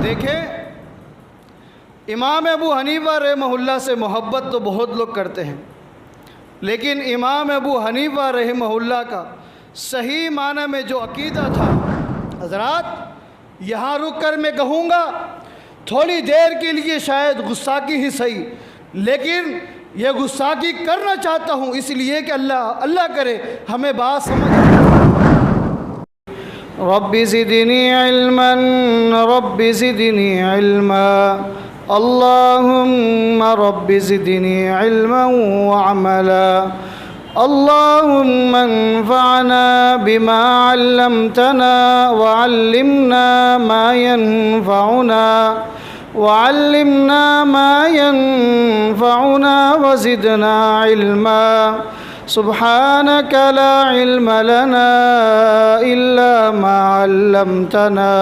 دیکھیں، امام ابو حنیفہ رحمہ اللہ سے محبت تو بہت لوگ کرتے ہیں، لیکن امام ابو حنیفہ رحمہ اللہ کا صحیح معنی میں جو عقیدہ تھا، حضرات یہاں رک کر میں کہوں گا، تھوڑی دیر کے لیے شاید گستاخی ہی صحیح، لیکن یہ گستاخی کرنا چاہتا ہوں اس لیے کہ اللہ کرے ہمیں بات سمجھ رب زدنی علما رب زدنی علما اللہم رب زدنی علما وعملا اللہم انفعنا بما علمتنا وعلمنا ما ينفعنا وزدنا علما سبحانك لا علم لنا إلا ما علمتنا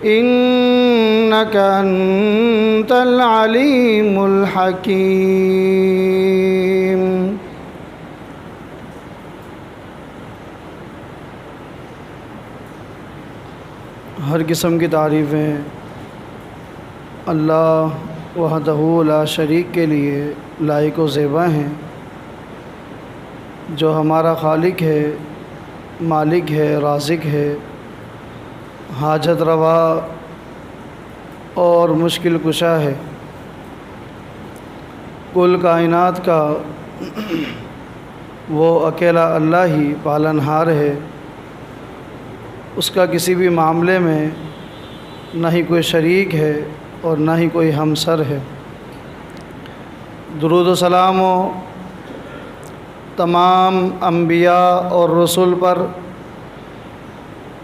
إنك أنت العليم الحكيم۔ ہر قسم کی تعریفیں اللہ وحدہ لا شریک کے لیے لائق و زیبا ہیں، جو ہمارا خالق ہے، مالک ہے، رازق ہے، حاجت روا اور مشکل کشا ہے۔ کل کائنات کا وہ اکیلا اللہ ہی پالنہار ہے، اس کا کسی بھی معاملے میں نہ ہی کوئی شریک ہے اور نہ ہی کوئی ہمسر ہے۔ درود و سلام و تمام انبیاء اور رسول پر،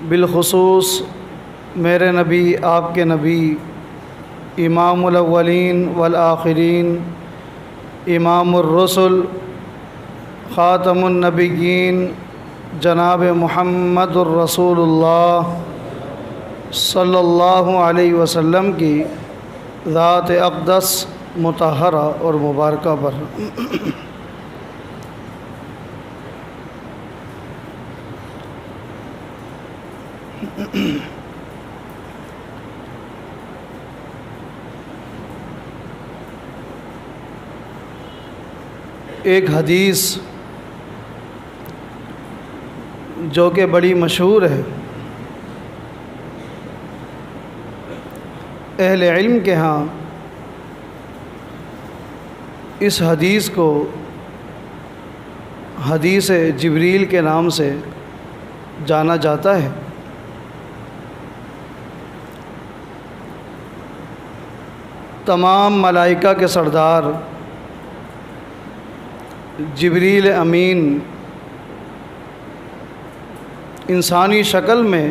بالخصوص میرے نبی، آپ کے نبی، امام الاولین والآخرین، امام الرسل، خاتم النبیین، جناب محمد الرسول اللہ صلی اللہ علیہ وسلم کی ذات اقدس مطہرہ اور مبارکہ پر۔ ایک حدیث جو کہ بڑی مشہور ہے، اہل علم کے ہاں اس حدیث کو حدیث جبریل کے نام سے جانا جاتا ہے۔ تمام ملائکہ کے سردار جبریل امین انسانی شکل میں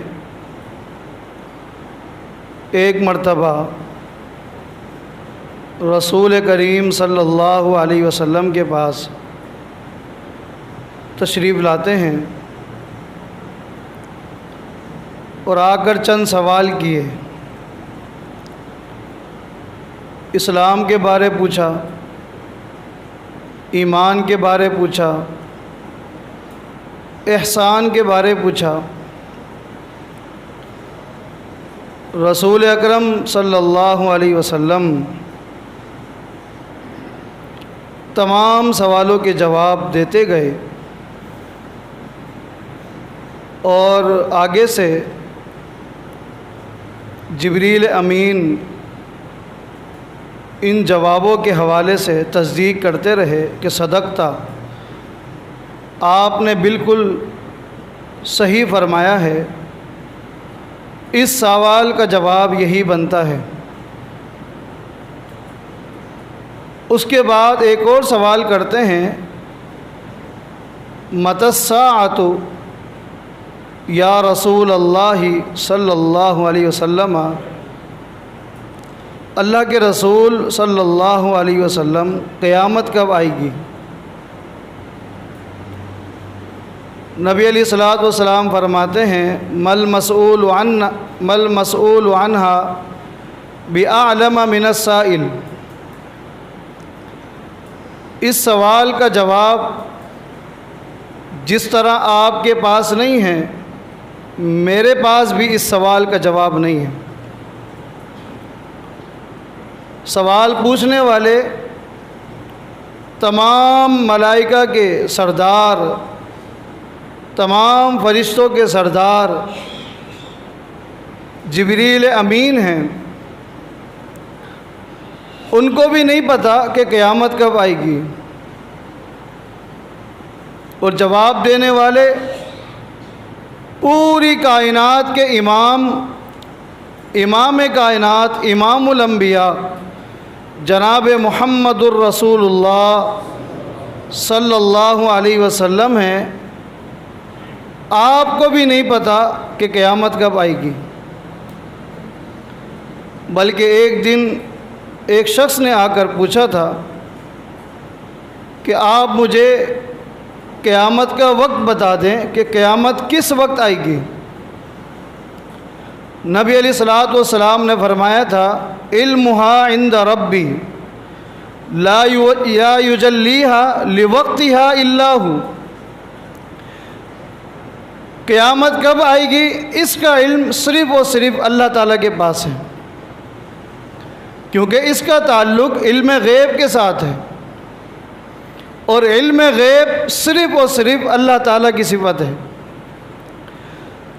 ایک مرتبہ رسول کریم صلی اللہ علیہ وسلم کے پاس تشریف لاتے ہیں اور آ کر چند سوال کیے، اسلام کے بارے پوچھا، ایمان کے بارے پوچھا، احسان کے بارے پوچھا۔ رسول اکرم صلی اللہ علیہ وسلم تمام سوالوں کے جواب دیتے گئے اور آگے سے جبریل امین ان جوابوں کے حوالے سے تصدیق کرتے رہے کہ صدقتا، آپ نے بالکل صحیح فرمایا ہے، اس سوال کا جواب یہی بنتا ہے۔ اس کے بعد ایک اور سوال کرتے ہیں، متی الساعۃ یا رسول اللہ صلی اللہ علیہ وسلم، اللہ کے رسول صلی اللہ علیہ وسلم قیامت کب آئے گی؟ نبی علیہ الصلوۃ والسلام فرماتے ہیں، مل مسئول عنہا بأعلم من السائل، اس سوال کا جواب جس طرح آپ کے پاس نہیں ہے، میرے پاس بھی اس سوال کا جواب نہیں ہے۔ سوال پوچھنے والے تمام ملائکہ کے سردار، تمام فرشتوں کے سردار جبریل امین ہیں، ان کو بھی نہیں پتہ کہ قیامت کب آئے گی، اور جواب دینے والے پوری کائنات کے امام کائنات، امام الانبیاء جناب محمد الرسول اللہ صلی اللہ علیہ وسلم ہیں۔ آپ کو بھی نہیں پتہ کہ قیامت کب آئے گی، بلکہ ایک دن ایک شخص نے آ کر پوچھا تھا کہ آپ مجھے قیامت کا وقت بتا دیں کہ قیامت کس وقت آئے گی۔ نبی علیہ الصلوۃ والسلام نے فرمایا تھا علمها عند ربی لا یجلیها لوقتها الا هو، قیامت کب آئے گی اس کا علم صرف اور صرف اللہ تعالیٰ کے پاس ہے، کیونکہ اس کا تعلق علم غیب کے ساتھ ہے، اور علم غیب صرف اور صرف اللہ تعالیٰ کی صفت ہے۔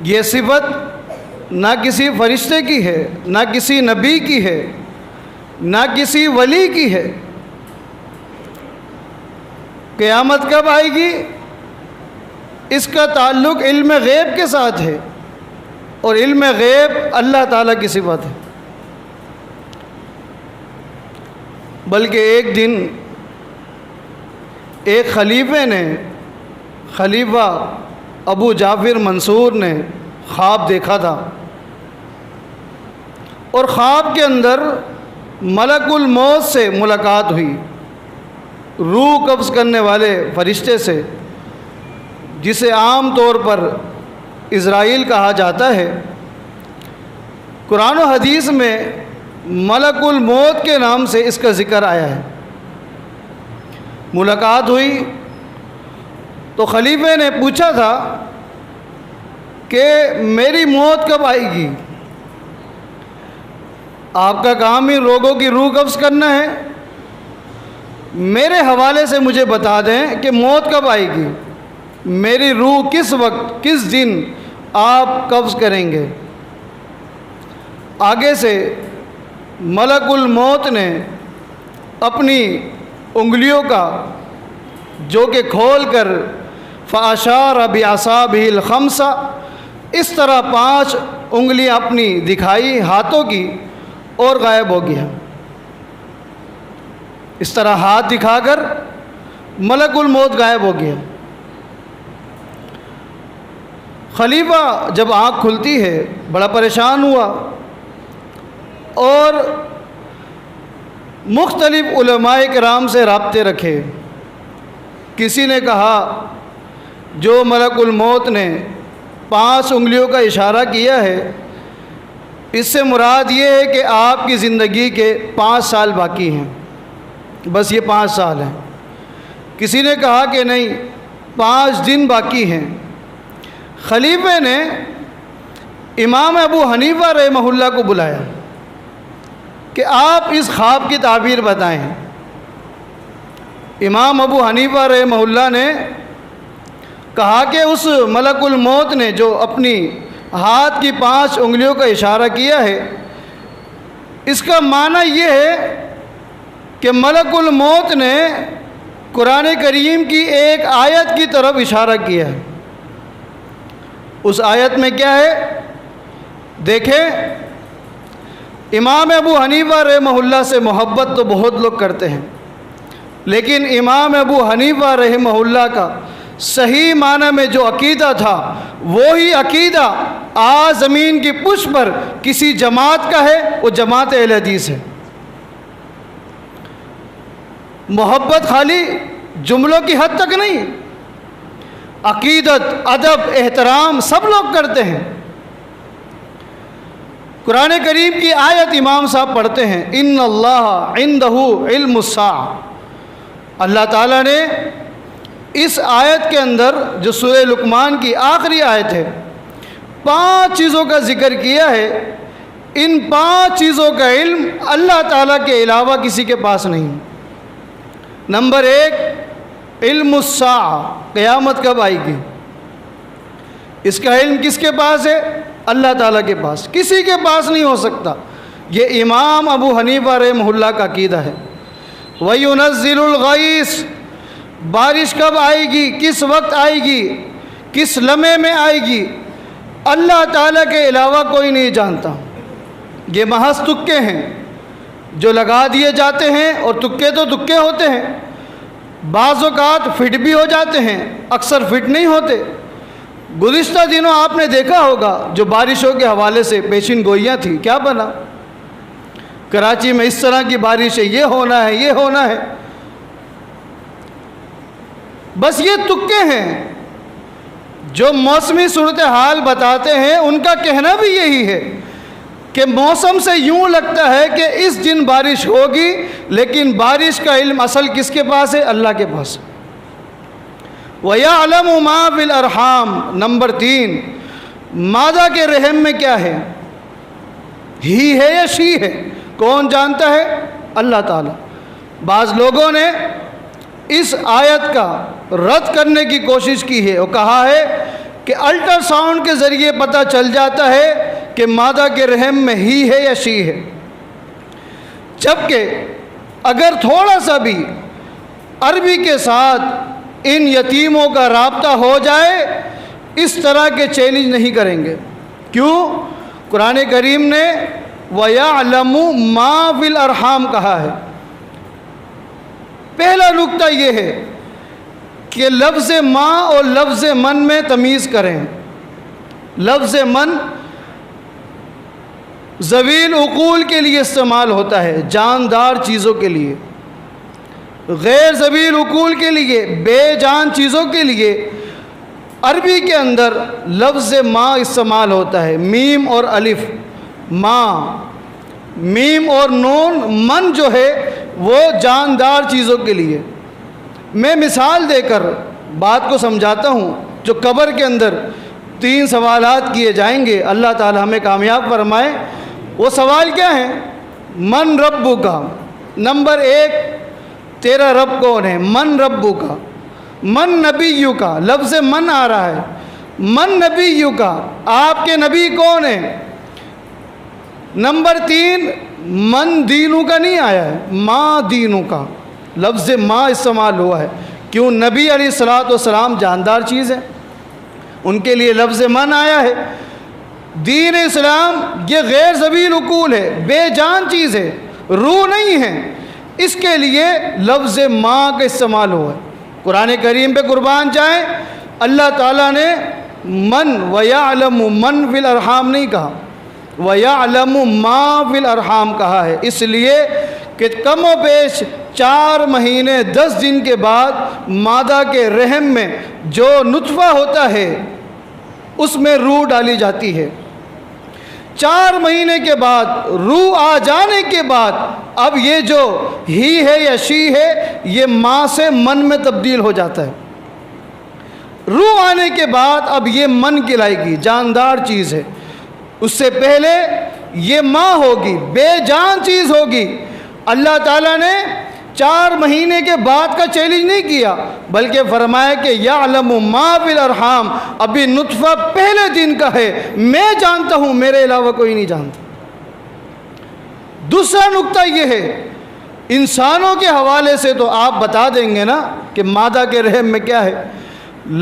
یہ صفت نہ کسی فرشتے کی ہے، نہ کسی نبی کی ہے، نہ کسی ولی کی ہے۔ قیامت کب آئے گی اس کا تعلق علم غیب کے ساتھ ہے، اور علم غیب اللہ تعالیٰ کی صفت ہے۔ بلکہ ایک دن ایک خلیفہ ابو جعفر منصور نے خواب دیکھا تھا، اور خواب کے اندر ملک الموت سے ملاقات ہوئی، روح قبض کرنے والے فرشتے سے، جسے عام طور پر اسرائیل کہا جاتا ہے۔ قرآن و حدیث میں ملک الموت کے نام سے اس کا ذکر آیا ہے۔ ملاقات ہوئی تو خلیفے نے پوچھا تھا کہ میری موت کب آئے گی؟ آپ کا کام ہی لوگوں کی روح قبض کرنا ہے، میرے حوالے سے مجھے بتا دیں کہ موت کب آئے گی، میری روح کس وقت کس دن آپ قبض کریں گے۔ آگے سے ملک الموت نے اپنی انگلیوں کا جو کہ کھول کر فاشار بعصابہ الخمس، اس طرح 5 انگلیاں اپنی دکھائی ہاتھوں کی اور غائب ہو گیا۔ اس طرح ہاتھ دکھا کر ملک الموت غائب ہو گیا۔ خلیفہ جب آنکھ کھلتی ہے بڑا پریشان ہوا، اور مختلف علماء کرام سے رابطے رکھے۔ کسی نے کہا جو ملک الموت نے 5 انگلیوں کا اشارہ کیا ہے، اس سے مراد یہ ہے کہ آپ کی زندگی کے 5 سال باقی ہیں، بس یہ 5 سال ہیں۔ کسی نے کہا کہ نہیں، 5 دن باقی ہیں۔ خلیفے نے امام ابو حنیفہ رحمہ اللہ کو بلایا کہ آپ اس خواب کی تعبیر بتائیں۔ امام ابو حنیفہ رحمہ اللہ نے کہا کہ اس ملک الموت نے جو اپنی ہاتھ کی 5 انگلیوں کا اشارہ کیا ہے، اس کا معنی یہ ہے کہ ملک الموت نے قرآن کریم کی ایک آیت کی طرف اشارہ کیا ہے۔ اس آیت میں کیا ہے دیکھیں، امام ابو حنیفہ رحمہ اللہ سے محبت تو بہت لوگ کرتے ہیں، لیکن امام ابو حنیفہ رحمہ اللہ کا صحیح معنی میں جو عقیدہ تھا، وہی عقیدہ آج زمین کی پشت پر کسی جماعت کا ہے، وہ جماعت اہل حدیث ہے۔ محبت خالی جملوں کی حد تک نہیں، عقیدت، ادب، احترام سب لوگ کرتے ہیں۔ قرآن کریم کی آیت امام صاحب پڑھتے ہیں، ان اللہ عندہ علم الساعہ۔ اللہ تعالیٰ نے اس آیت کے اندر جو سورہ لقمان کی آخری آیت ہے، 5 چیزوں کا ذکر کیا ہے ان 5 چیزوں کا علم اللہ تعالیٰ کے علاوہ کسی کے پاس نہیں۔ نمبر 1، علم الساعہ، قیامت کب آئے گی، اس کا علم کس کے پاس ہے؟ اللہ تعالیٰ کے پاس، کسی کے پاس نہیں ہو سکتا۔ یہ امام ابو حنیفہ رحمہ اللہ کا عقیدہ ہے۔ وَيُنَزِّلُ الْغَيْثَ، بارش کب آئے گی، کس وقت آئے گی، کس لمحے میں آئے گی، اللہ تعالیٰ کے علاوہ کوئی نہیں جانتا۔ یہ محض تکے ہیں جو لگا دیے جاتے ہیں، اور تکے تو تکے ہوتے ہیں، بعض اوقات فٹ بھی ہو جاتے ہیں، اکثر فٹ نہیں ہوتے۔ گزشتہ دنوں آپ نے دیکھا ہوگا جو بارشوں کے حوالے سے پیشین گوئیاں تھیں، کیا بنا؟ کراچی میں اس طرح کی بارش ہے، یہ ہونا ہے، یہ ہونا ہے۔ بس یہ تکے ہیں، جو موسمی صورتحال بتاتے ہیں ان کا کہنا بھی یہی ہے کہ موسم سے یوں لگتا ہے کہ اس دن بارش ہوگی، لیکن بارش کا علم اصل کس کے پاس ہے؟ اللہ کے پاس۔ وَيَعْلَمُ مَا فِي الْأَرْحَامِ، نمبر 3، مادہ کے رحم میں کیا ہے، ہی ہے یا شی ہے، کون جانتا ہے؟ اللہ تعالیٰ۔ بعض لوگوں نے اس آیت کا رد کرنے کی کوشش کی ہے اور کہا ہے کہ الٹرا ساؤنڈ کے ذریعے پتہ چل جاتا ہے کہ مادہ کے رحم میں ہی ہے یا شی ہے، جبکہ اگر تھوڑا سا بھی عربی کے ساتھ ان یتیموں کا رابطہ ہو جائے، اس طرح کے چیلنج نہیں کریں گے۔ کیوں؟ قرآن کریم نے وَيَعْلَمُ مَا فِي الْأَرْحَامِ کہا ہے۔ پہلا نکتہ یہ ہے کہ لفظ ماں اور لفظ من میں تمیز کریں۔ لفظ من ذویل عقول کے لیے استعمال ہوتا ہے، جاندار چیزوں کے لیے، غیر ذویل عقول کے لیے، بے جان چیزوں کے لیے عربی کے اندر لفظ ماں استعمال ہوتا ہے، میم اور الف، ماں، میم اور نون، من جو ہے وہ جاندار چیزوں کے لیے۔ میں مثال دے کر بات کو سمجھاتا ہوں۔ جو قبر کے اندر 3 سوالات کیے جائیں گے، اللہ تعالی ہمیں کامیاب فرمائے۔ وہ سوال کیا ہیں؟ من ربو کا، نمبر 1، تیرا رب کون ہے؟ من ربو کا۔ من نبیو کا، لفظ من آ رہا ہے، من نبیو کا، آپ کے نبی کون ہیں؟ نمبر 3، من دینو کا نہیں آیا ہے، ماں دینو کا، لفظ ماں استعمال ہوا ہے۔ کیوں؟ نبی علیہ السلام جاندار چیز ہے، ان کے لیے لفظ من آیا ہے۔ دین اسلام یہ غیر ذویل عقول ہے، بے جان چیز ہے، روح نہیں ہے، اس کے لیے لفظ ماں کا استعمال ہوا ہے۔ قرآن کریم پہ قربان جائیں، اللہ تعالیٰ نے من وَيَعْلَمُ مَن فِي الْأَرْحَامِ نہیں کہا، وَيَعْلَمُ مَا فِي الْأَرْحَامِ کہا ہے، اس لیے کہ کم و بیش 4 مہینے 10 دن کے بعد مادہ کے رحم میں جو نطفہ ہوتا ہے اس میں روح ڈالی جاتی ہے۔ 4 مہینے کے بعد روح آ جانے کے بعد اب یہ جو ہی ہے یا شی ہے یہ ماں سے من میں تبدیل ہو جاتا ہے۔ روح آنے کے بعد اب یہ من کہلائے گی، جاندار چیز ہے۔ اس سے پہلے یہ ماں ہوگی، بے جان چیز ہوگی۔ اللہ تعالیٰ نے 4 مہینے کے بعد کا چیلنج نہیں کیا، بلکہ فرمایا کہ یعلم ما فی الارحام، ابھی نطفہ پہلے دن کا ہے، میں جانتا ہوں، میرے علاوہ کوئی نہیں جانتا۔ دوسرا نقطہ یہ ہے، انسانوں کے حوالے سے تو آپ بتا دیں گے نا کہ مادہ کے رحم میں کیا ہے۔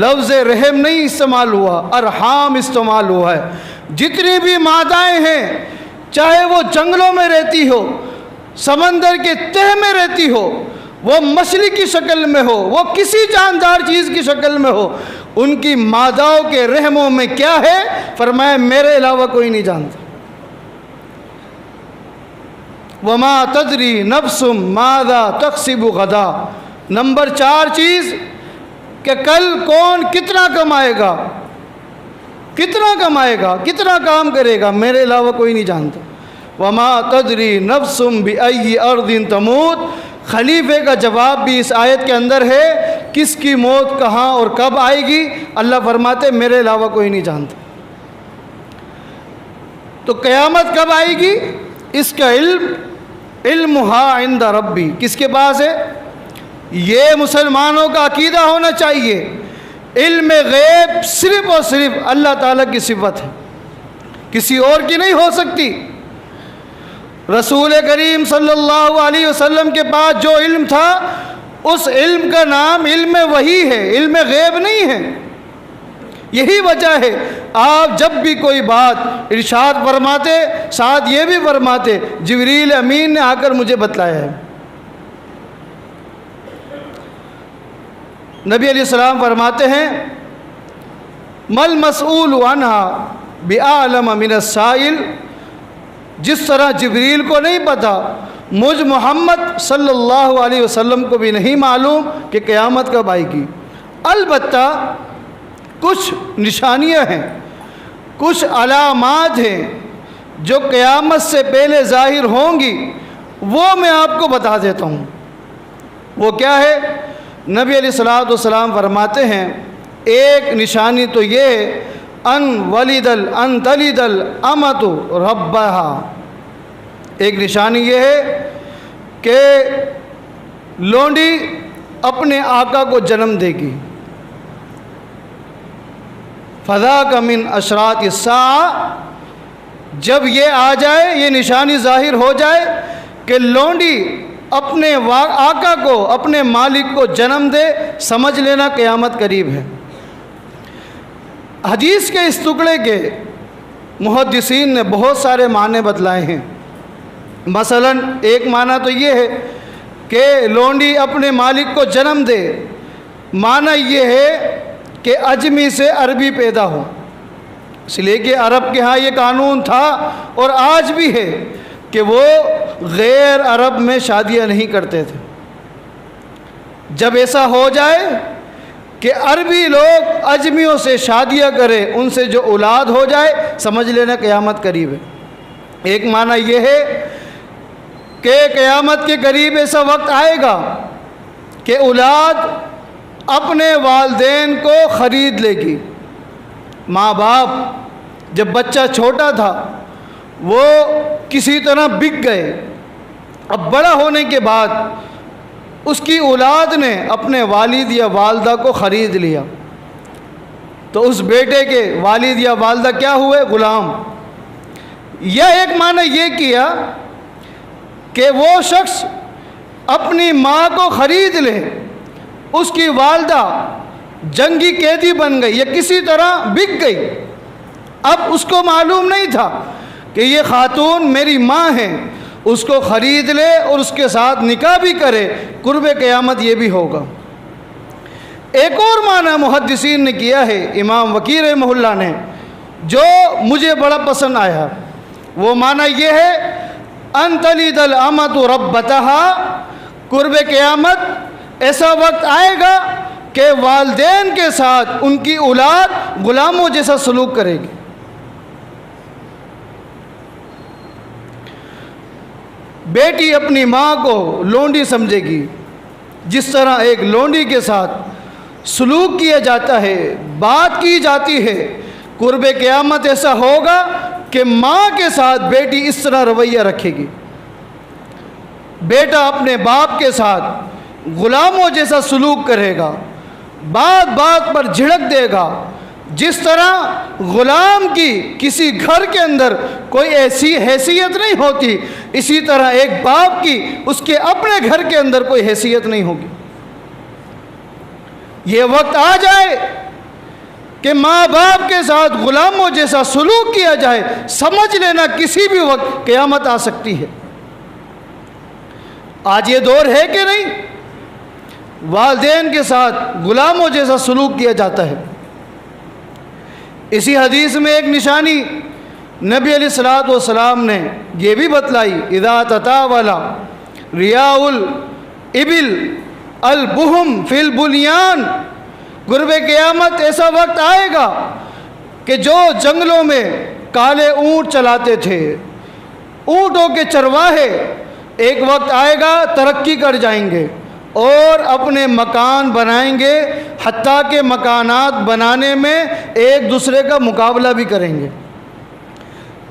لفظ رحم نہیں استعمال ہوا، ارحام استعمال ہوا ہے۔ جتنی بھی مادائیں ہیں، چاہے وہ جنگلوں میں رہتی ہو، سمندر کے تہ میں رہتی ہو، وہ مچھلی کی شکل میں ہو، وہ کسی جاندار چیز کی شکل میں ہو، ان کی ماداؤں کے رحموں میں کیا ہے؟ فرمایا میرے علاوہ کوئی نہیں جانتا۔ وَمَا تَدْرِي نَفْسٌ مَاذَا تَكْسِبُ غَدًا، نمبر 4 چیز کہ کل کون کتنا کمائے گا، کتنا کمائے گا، کتنا کام کرے گا، میرے علاوہ کوئی نہیں جانتا۔ وَمَا تَدْرِي نَفْسٌ بِأَيِّ أَرْضٍ تَمُوتُ، خلیفے کا جواب بھی اس آیت کے اندر ہے، کس کی موت کہاں اور کب آئے گی، اللہ فرماتے میرے علاوہ کوئی نہیں جانتا۔ تو قیامت کب آئے گی؟ اس کا علمھا عند ربی، کس کے پاس ہے؟ یہ مسلمانوں کا عقیدہ ہونا چاہیے۔ علم غیب صرف اور صرف اللہ تعالیٰ کی صفت ہے، کسی اور کی نہیں ہو سکتی۔ رسول کریم صلی اللہ علیہ وسلم کے پاس جو علم تھا، اس علم کا نام علم وحی ہے، علم غیب نہیں ہے۔ یہی وجہ ہے آپ جب بھی کوئی بات ارشاد فرماتے، ساتھ یہ بھی فرماتے جبریل امین نے آ کر مجھے بتلایا ہے۔ نبی علیہ السلام فرماتے ہیں مل مسئول عنہا بأعلم من السائل، جس طرح جبریل کو نہیں پتہ، مجھ محمد صلی اللہ علیہ وسلم کو بھی نہیں معلوم کہ قیامت کب آئے گی۔ البتہ کچھ نشانیاں ہیں، کچھ علامات ہیں جو قیامت سے پہلے ظاہر ہوں گی، وہ میں آپ کو بتا دیتا ہوں۔ وہ کیا ہے؟ نبی علیہ الصلوۃ والسلام فرماتے ہیں ایک نشانی تو یہ ہے ان تلد الامۃ ربہا، ایک نشانی یہ ہے کہ لونڈی اپنے آقا کو جنم دے گی۔ فذاک من اشراط الساعہ، جب یہ آ جائے، یہ نشانی ظاہر ہو جائے کہ لونڈی اپنے آقا کو، اپنے مالک کو جنم دے، سمجھ لینا قیامت قریب ہے۔ حدیث کے اس ٹکڑے کے محدثین نے بہت سارے معنی بتلائے ہیں۔ مثلا ایک معنی تو یہ ہے کہ لونڈی اپنے مالک کو جنم دے، معنی یہ ہے کہ اجمی سے عربی پیدا ہو، اس لیے کہ عرب کے ہاں یہ قانون تھا اور آج بھی ہے کہ وہ غیر عرب میں شادیاں نہیں کرتے تھے۔ جب ایسا ہو جائے کہ عربی لوگ اجمیوں سے شادیاں کریں، ان سے جو اولاد ہو جائے، سمجھ لینا قیامت قریب ہے۔ ایک معنی یہ ہے کہ قیامت کے قریب ایسا وقت آئے گا کہ اولاد اپنے والدین کو خرید لے گی۔ ماں باپ جب بچہ چھوٹا تھا وہ کسی طرح بک گئے، اب بڑا ہونے کے بعد اس کی اولاد نے اپنے والد یا والدہ کو خرید لیا، تو اس بیٹے کے والد یا والدہ کیا ہوئے؟ غلام۔ یا ایک معنی یہ کیا کہ وہ شخص اپنی ماں کو خرید لے، اس کی والدہ جنگی قیدی بن گئی یا کسی طرح بک گئی، اب اس کو معلوم نہیں تھا کہ یہ خاتون میری ماں ہے، اس کو خرید لے اور اس کے ساتھ نکاح بھی کرے، قرب قیامت یہ بھی ہوگا۔ ایک اور معنی محدثین نے کیا ہے، امام وقی رحمہ اللہ نے، جو مجھے بڑا پسند آیا، وہ معنی یہ ہے ان تلد الامۃ ربتہا، قرب قیامت ایسا وقت آئے گا کہ والدین کے ساتھ ان کی اولاد غلاموں جیسا سلوک کرے گی۔ بیٹی اپنی ماں کو لونڈی سمجھے گی، جس طرح ایک لونڈی کے ساتھ سلوک کیا جاتا ہے، بات کی جاتی ہے، قرب قیامت ایسا ہوگا کہ ماں کے ساتھ بیٹی اس طرح رویہ رکھے گی، بیٹا اپنے باپ کے ساتھ غلاموں جیسا سلوک کرے گا، بات بات پر جھڑک دے گا۔ جس طرح غلام کی کسی گھر کے اندر کوئی ایسی حیثیت نہیں ہوتی، اسی طرح ایک باپ کی اس کے اپنے گھر کے اندر کوئی حیثیت نہیں ہوگی۔ یہ وقت آ جائے کہ ماں باپ کے ساتھ غلاموں جیسا سلوک کیا جائے، سمجھ لینا کسی بھی وقت قیامت آ سکتی ہے۔ آج یہ دور ہے کہ نہیں؟ والدین کے ساتھ غلاموں جیسا سلوک کیا جاتا ہے۔ اسی حدیث میں ایک نشانی نبی علیہ الصلوۃ والسلام نے یہ بھی بتلائی، اذا تطاول ریاء الابل البہم فی البنیان، قرب قیامت ایسا وقت آئے گا کہ جو جنگلوں میں کالے اونٹ چلاتے تھے، اونٹوں کے چرواہے، ایک وقت آئے گا ترقی کر جائیں گے اور اپنے مکان بنائیں گے، حتیٰ کہ مکانات بنانے میں ایک دوسرے کا مقابلہ بھی کریں گے۔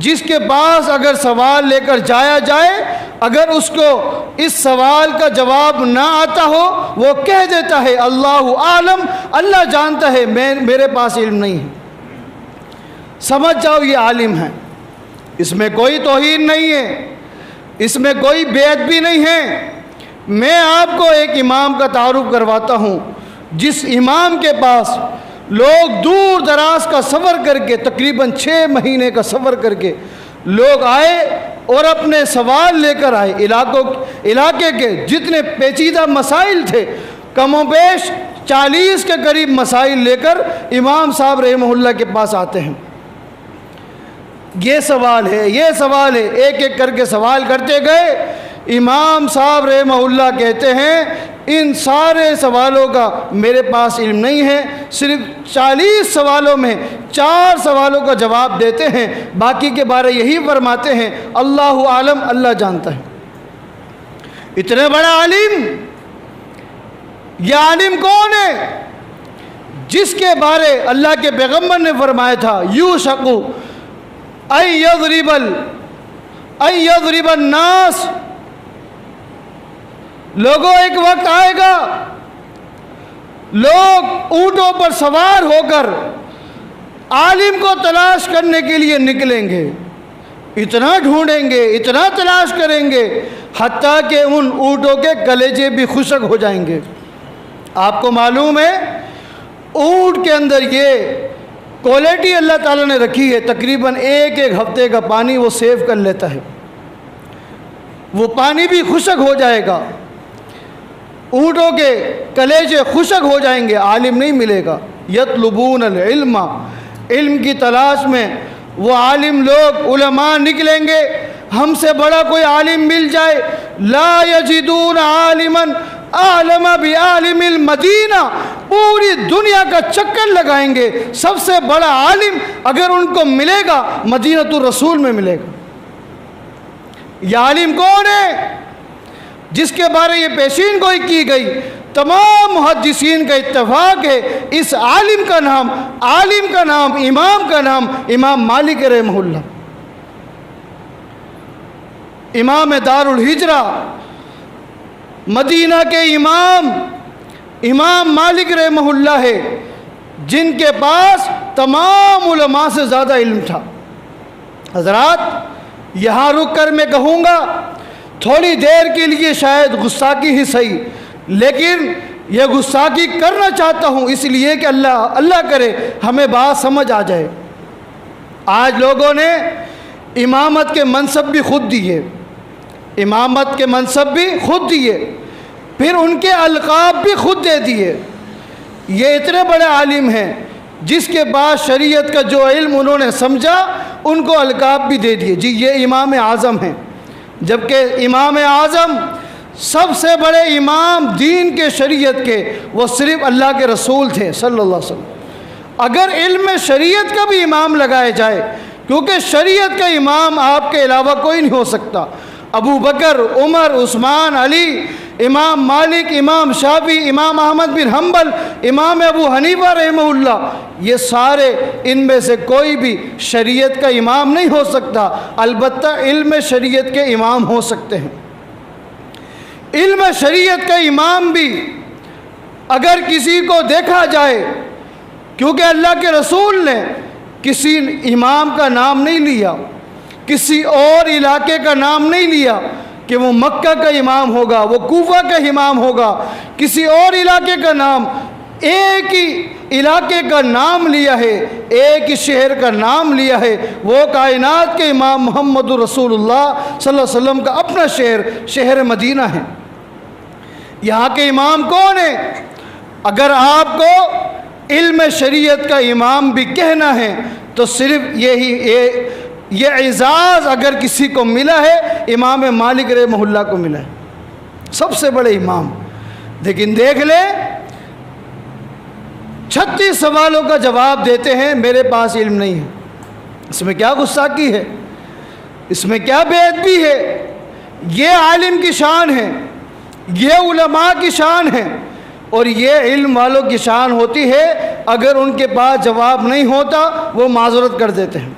جس کے پاس اگر سوال لے کر جایا جائے، اگر اس کو اس سوال کا جواب نہ آتا ہو، وہ کہہ دیتا ہے اللہ عالم، اللہ جانتا ہے، میرے پاس علم نہیں ہے۔ سمجھ جاؤ یہ عالم ہے، اس میں کوئی توہین نہیں ہے، اس میں کوئی بے ادبی نہیں ہے۔ میں آپ کو ایک امام کا تعارف کرواتا ہوں، جس امام کے پاس لوگ دور دراز کا سفر کر کے، تقریباً 6 مہینے کا سفر کر کے لوگ آئے اور اپنے سوال لے کر آئے۔ علاقے کے جتنے پیچیدہ مسائل تھے، کم و بیش 40 کے قریب مسائل لے کر امام صاحب رحمہ اللہ کے پاس آتے ہیں۔ یہ سوال ہے، یہ سوال ہے، ایک ایک کر کے سوال کرتے گئے۔ امام صاحب رحمہ اللہ کہتے ہیں ان سارے سوالوں کا میرے پاس علم نہیں ہے، صرف 40 سوالوں میں 4 سوالوں کا جواب دیتے ہیں، باقی کے بارے یہی فرماتے ہیں اللہ عالم، اللہ جانتا ہے۔ اتنے بڑا عالم، یہ عالم کون ہے؟ جس کے بارے اللہ کے پیغمبر نے فرمایا تھا یوشک ان یضرب الناس، لوگوں ایک وقت آئے گا لوگ اونٹوں پر سوار ہو کر عالم کو تلاش کرنے کے لیے نکلیں گے، اتنا ڈھونڈیں گے، اتنا تلاش کریں گے، حتیٰ کہ ان اونٹوں کے کلیجے بھی خشک ہو جائیں گے۔ آپ کو معلوم ہے اونٹ کے اندر یہ کوالٹی اللہ تعالیٰ نے رکھی ہے، تقریباً ایک ہفتے کا پانی وہ سیو کر لیتا ہے، وہ پانی بھی خشک ہو جائے گا، اونٹوں کے کلیجے خشک ہو جائیں گے، عالم نہیں ملے گا۔ یطلبون العلم، علم کی تلاش میں وہ عالم لوگ، علماء نکلیں گے، ہم سے بڑا کوئی عالم مل جائے، لا یجدون عالما اعلم بعالم المدینہ، پوری دنیا کا چکر لگائیں گے، سب سے بڑا عالم اگر ان کو ملے گا مدینۃ الرسول میں ملے گا۔ یہ عالم کون ہے؟ جس کے بارے یہ پیشین گوئی کی گئی، تمام محدثین کا اتفاق ہے اس عالم کا نام، امام کا نام امام مالک رحمہ اللہ، امام دار الہجرہ، مدینہ کے امام مالک رحمہ اللہ ہے، جن کے پاس تمام علماء سے زیادہ علم تھا۔ حضرات یہاں رک کر میں کہوں گا، تھوڑی دیر کے لیے شاید گستاخی ہی صحیح، لیکن یہ گستاخی کرنا چاہتا ہوں اس لیے کہ اللہ کرے ہمیں بات سمجھ آ جائے۔ آج لوگوں نے امامت کے منصب بھی خود دیے، امامت کے منصب بھی خود دیے، پھر ان کے القاب بھی خود دے دیے۔ یہ اتنے بڑے عالم ہیں جس کے بعد شریعت کا جو علم انہوں نے سمجھا ان کو القاب بھی دے دیے، جی یہ امام اعظم ہیں، جبکہ امام اعظم سب سے بڑے امام دین کے شریعت کے وہ صرف اللہ کے رسول تھے صلی اللہ علیہ وسلم۔ اگر علم شریعت کا بھی امام لگایا جائے، کیونکہ شریعت کا امام آپ کے علاوہ کوئی نہیں ہو سکتا، ابو بکر، عمر، عثمان، علی، امام مالک، امام شافعی، امام احمد بن حنبل، امام ابو حنیفہ رحمہ اللہ، یہ سارے ان میں سے کوئی بھی شریعت کا امام نہیں ہو سکتا، البتہ علم شریعت کے امام ہو سکتے ہیں۔ علم شریعت کا امام بھی اگر کسی کو دیکھا جائے، کیونکہ اللہ کے رسول نے کسی امام کا نام نہیں لیا، کسی اور علاقے کا نام نہیں لیا کہ وہ مکہ کا امام ہوگا، وہ کوفہ کا امام ہوگا، کسی اور علاقے کا نام، ایک ہی علاقے کا نام لیا ہے، ایک ہی شہر کا نام لیا ہے، وہ کائنات کے امام محمد رسول اللہ صلی اللہ علیہ وسلم کا اپنا شہر مدینہ ہے۔ یہاں کے امام کون ہیں؟ اگر آپ کو علم شریعت کا امام بھی کہنا ہے تو صرف یہ اعزاز اگر کسی کو ملا ہے امام مالک رحمہ اللہ کو ملا ہے، سب سے بڑے امام۔ لیکن دیکھ لیں 36 سوالوں کا جواب دیتے ہیں میرے پاس علم نہیں ہے، اس میں کیا گستاخی ہے، اس میں کیا بے ادبی ہے؟ یہ عالم کی شان ہے، یہ علماء کی شان ہے، اور یہ علم والوں کی شان ہوتی ہے اگر ان کے پاس جواب نہیں ہوتا وہ معذرت کر دیتے ہیں۔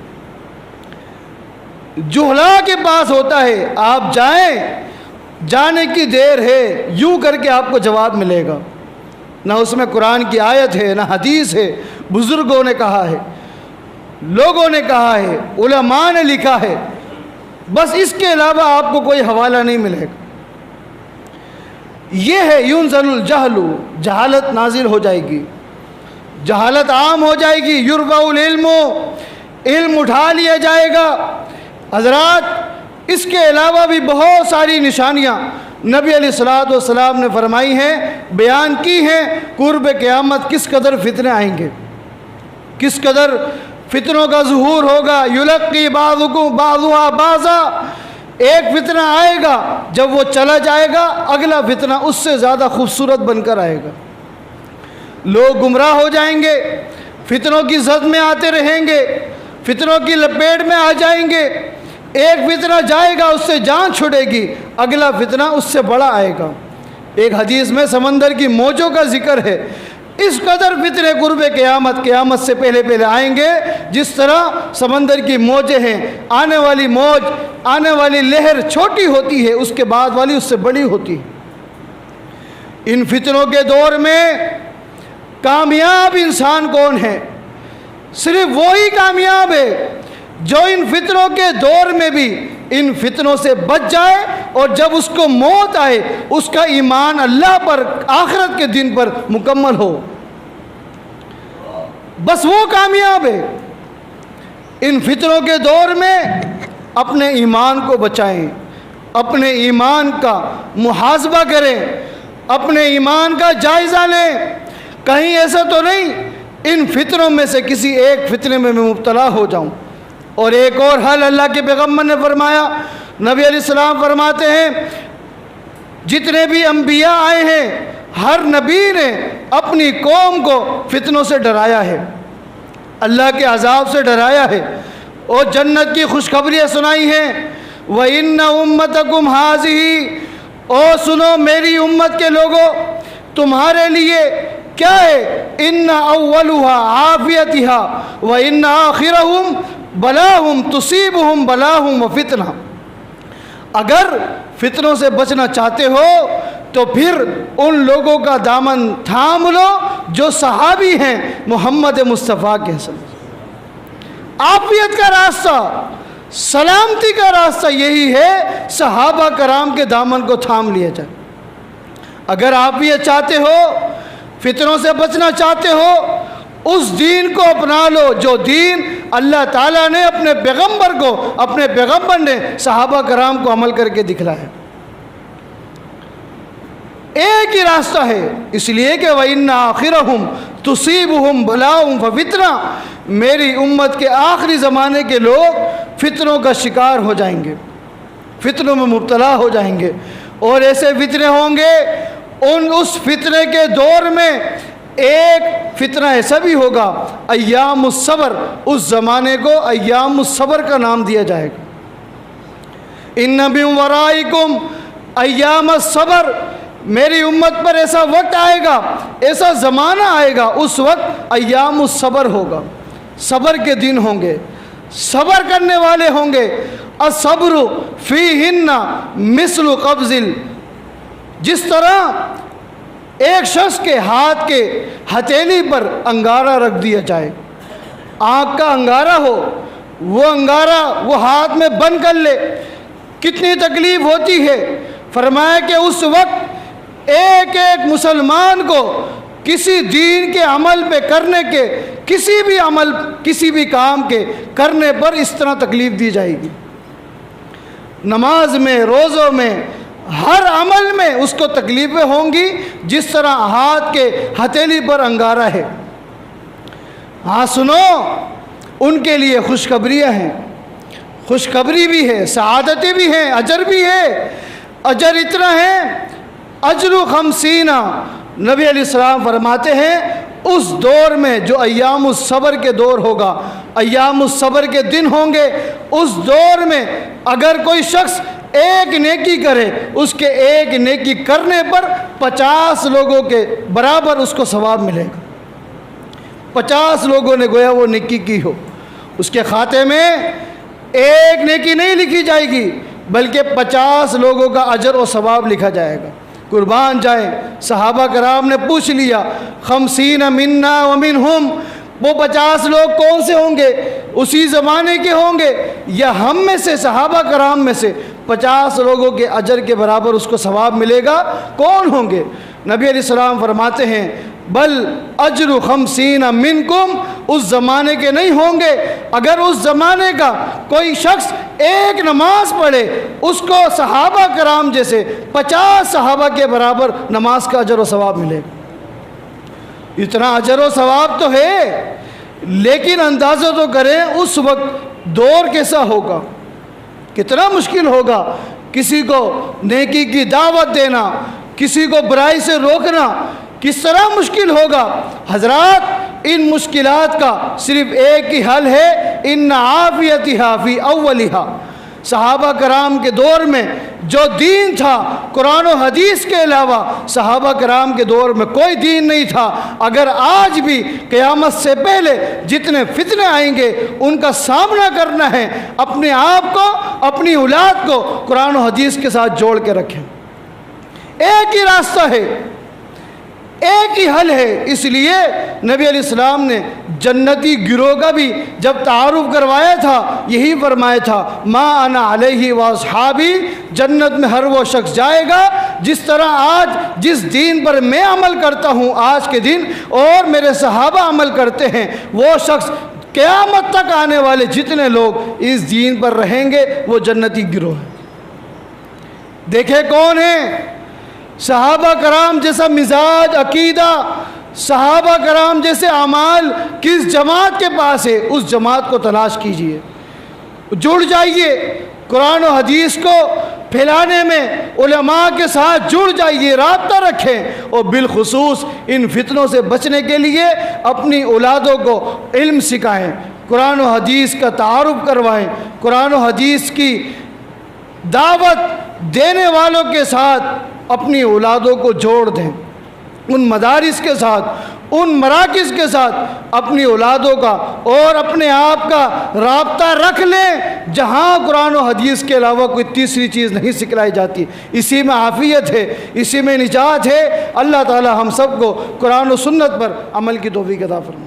جہلا کے پاس ہوتا ہے، آپ جائیں، جانے کی دیر ہے، یوں کر کے آپ کو جواب ملے گا۔ نہ اس میں قرآن کی آیت ہے، نہ حدیث ہے، بزرگوں نے کہا ہے، لوگوں نے کہا ہے، علماء نے لکھا ہے، بس اس کے علاوہ آپ کو کوئی حوالہ نہیں ملے گا۔ یہ ہے ینزل الجہل، جہالت نازل ہو جائے گی، جہالت عام ہو جائے گی، یرفع العلم، علم اٹھا لیا جائے گا۔ حضرات اس کے علاوہ بھی بہت ساری نشانیاں نبی علیہ الصلوۃ والسلام نے فرمائی ہیں، بیان کی ہیں۔ قرب قیامت کس قدر فتنے آئیں گے، کس قدر فتنوں کا ظہور ہوگا۔ یلقی بعضکم بعضها بعضا، ایک فتنہ آئے گا، جب وہ چلا جائے گا اگلا فتنہ اس سے زیادہ خوبصورت بن کر آئے گا۔ لوگ گمراہ ہو جائیں گے، فتنوں کی زد میں آتے رہیں گے، فتنوں کی لپیٹ میں آ جائیں گے۔ ایک فتنہ جائے گا، اس سے جان چھڑے گی، اگلا فتنہ اس سے بڑا آئے گا۔ ایک حدیث میں سمندر کی موجوں کا ذکر ہے۔ اس قدر فتنے قرب قیامت سے پہلے آئیں گے، جس طرح سمندر کی موجیں ہیں، آنے والی موج، آنے والی لہر چھوٹی ہوتی ہے، اس کے بعد والی اس سے بڑی ہوتی ہے۔ ان فتنوں کے دور میں کامیاب انسان کون ہے؟ صرف وہی کامیاب ہے جو ان فتنوں کے دور میں بھی ان فتنوں سے بچ جائے، اور جب اس کو موت آئے اس کا ایمان اللہ پر، آخرت کے دن پر مکمل ہو، بس وہ کامیاب ہے۔ ان فتنوں کے دور میں اپنے ایمان کو بچائیں، اپنے ایمان کا محاسبہ کریں، اپنے ایمان کا جائزہ لیں۔ کہیں ایسا تو نہیں ان فتنوں میں سے کسی ایک فتنے میں مبتلا ہو جاؤں۔ اور ایک اور حل اللہ کے پیغمبر نے فرمایا، نبی علیہ السلام فرماتے ہیں، جتنے بھی انبیاء آئے ہیں ہر نبی نے اپنی قوم کو فتنوں سے ڈرایا ہے، اللہ کے عذاب سے ڈرایا ہے، اور جنت کی خوشخبریاں سنائی ہیں۔ وَإِنَّ أُمَّتَكُمْ هَٰذِهِ، اور سنو میری امت کے لوگوں، تمہارے لیے کیا ہے، إِنَّ أَوَّلُهَا عَافِيَتِهَا وَإِنَّ آخِرَهُمْ بلاہم تصیبہم بلاہم و فتنہ۔ اگر فتنوں سے بچنا چاہتے ہو تو پھر ان لوگوں کا دامن تھام لو جو صحابی ہیں محمد مصطفیٰ کے صلی۔ عافیت کا راستہ، سلامتی کا راستہ یہی ہے، صحابہ کرام کے دامن کو تھام لیا جائے۔ اگر عافیت چاہتے ہو، فتنوں سے بچنا چاہتے ہو، اس دین کو اپنا لو جو دین اللہ تعالیٰ نے اپنے پیغمبر نے صحابہ کرام کو عمل کر کے دکھلایا۔ ایک ہی راستہ ہے، اس لیے کہ وَإِنَّ آخِرَهُمْ تُصِيبُهُمْ بَلَاءٌ فَفِتْنَةٌ، میری امت کے آخری زمانے کے لوگ فتنوں کا شکار ہو جائیں گے، فتنوں میں مبتلا ہو جائیں گے، اور ایسے فتنے ہوں گے۔ اس فتنے کے دور میں ایک فتنہ ایسا بھی ہوگا، ایام الصبر، اس زمانے کو ایام الصبر کا نام دیا جائے گا۔ ان من ورائکم ایام الصبر، میری امت پر ایسا وقت آئے گا، ایسا زمانہ آئے گا، اس وقت ایام الصبر ہوگا، صبر کے دن ہوں گے، صبر کرنے والے ہوں گے۔ الصبر فیہن مثل قبض، جس طرح ایک شخص کے ہاتھ کے ہتھیلی پر انگارہ رکھ دیا جائے، آنکھ کا انگارہ ہو، وہ انگارہ وہ ہاتھ میں بند کر لے، کتنی تکلیف ہوتی ہے۔ فرمایا کہ اس وقت ایک ایک مسلمان کو کسی دین کے عمل پہ کرنے کے، کسی بھی کام کے کرنے پر اس طرح تکلیف دی جائے گی۔ نماز میں، روزوں میں، ہر عمل میں اس کو تکلیفیں ہوں گی، جس طرح ہاتھ کے ہتھیلی پر انگارہ ہے۔ ہاں سنو، ان کے لیے خوشخبریاں ہیں، خوشخبری بھی ہے، سعادتیں بھی ہیں، اجر بھی ہے۔ اجر اتنا ہے، اجر 50، نبی علیہ السلام فرماتے ہیں اس دور میں جو ایام الصبر کے دور ہوگا، ایام الصبر کے دن ہوں گے، اس دور میں اگر کوئی شخص ایک نیکی کرے، اس کے ایک نیکی کرنے پر 50 لوگوں کے برابر اس کو ثواب ملے گا۔ 50 لوگوں نے گویا وہ نیکی کی ہو، اس کے کھاتے میں ایک نیکی نہیں لکھی جائے گی بلکہ 50 لوگوں کا اجر و ثواب لکھا جائے گا۔ قربان جائیں، صحابہ کرام نے پوچھ لیا 50 منا ومنہم، وہ 50 لوگ کون سے ہوں گے؟ اسی زمانے کے ہوں گے یا ہم میں سے صحابہ کرام میں سے 50 لوگوں کے اجر کے برابر اس کو ثواب ملے گا؟ کون ہوں گے؟ نبی علیہ السلام فرماتے ہیں بل اجر 50 منکم، اس زمانے کے نہیں ہوں گے۔ اگر اس زمانے کا کوئی شخص ایک نماز پڑھے اس کو صحابہ کرام جیسے 50 صحابہ کے برابر نماز کا اجر و ثواب ملے گا۔ اتنا اجر و ثواب تو ہے، لیکن اندازہ تو کریں اس وقت دور کیسا ہوگا، کتنا مشکل ہوگا کسی کو نیکی کی دعوت دینا، کسی کو برائی سے روکنا، کس طرح مشکل ہوگا۔ حضرات ان مشکلات کا صرف ایک ہی حل ہے، ان عافیتھا فی اولھا۔ صحابہ کرام کے دور میں جو دین تھا قرآن و حدیث کے علاوہ صحابہ کرام کے دور میں کوئی دین نہیں تھا۔ اگر آج بھی قیامت سے پہلے جتنے فتنے آئیں گے ان کا سامنا کرنا ہے، اپنے آپ کو اپنی اولاد کو قرآن و حدیث کے ساتھ جوڑ کے رکھیں۔ ایک ہی راستہ ہے، ایک ہی حل ہے۔ اس لیے نبی علیہ السلام نے جنتی گروہ کا بھی جب تعارف کروایا تھا یہی فرمایا تھا ما انا علیہ واصحابی، جنت میں ہر وہ شخص جائے گا جس طرح آج جس دین پر میں عمل کرتا ہوں آج کے دن اور میرے صحابہ عمل کرتے ہیں، وہ شخص قیامت تک آنے والے جتنے لوگ اس دین پر رہیں گے وہ جنتی گروہ ہیں۔ دیکھیں کون ہیں؟ صحابہ کرام جیسا مزاج، عقیدہ، صحابہ کرام جیسے اعمال کس جماعت کے پاس ہے، اس جماعت کو تلاش کیجئے، جڑ جائیے، قرآن و حدیث کو پھیلانے میں علماء کے ساتھ جڑ جائیے، رابطہ رکھیں، اور بالخصوص ان فتنوں سے بچنے کے لیے اپنی اولادوں کو علم سکھائیں، قرآن و حدیث کا تعارف کروائیں، قرآن و حدیث کی دعوت دینے والوں کے ساتھ اپنی اولادوں کو جوڑ دیں، ان مدارس کے ساتھ، ان مراکز کے ساتھ اپنی اولادوں کا اور اپنے آپ کا رابطہ رکھ لیں جہاں قرآن و حدیث کے علاوہ کوئی تیسری چیز نہیں سکھلائی جاتی۔ اسی میں عافیت ہے، اسی میں نجات ہے۔ اللہ تعالی ہم سب کو قرآن و سنت پر عمل کی توفیق عطا فرمائے۔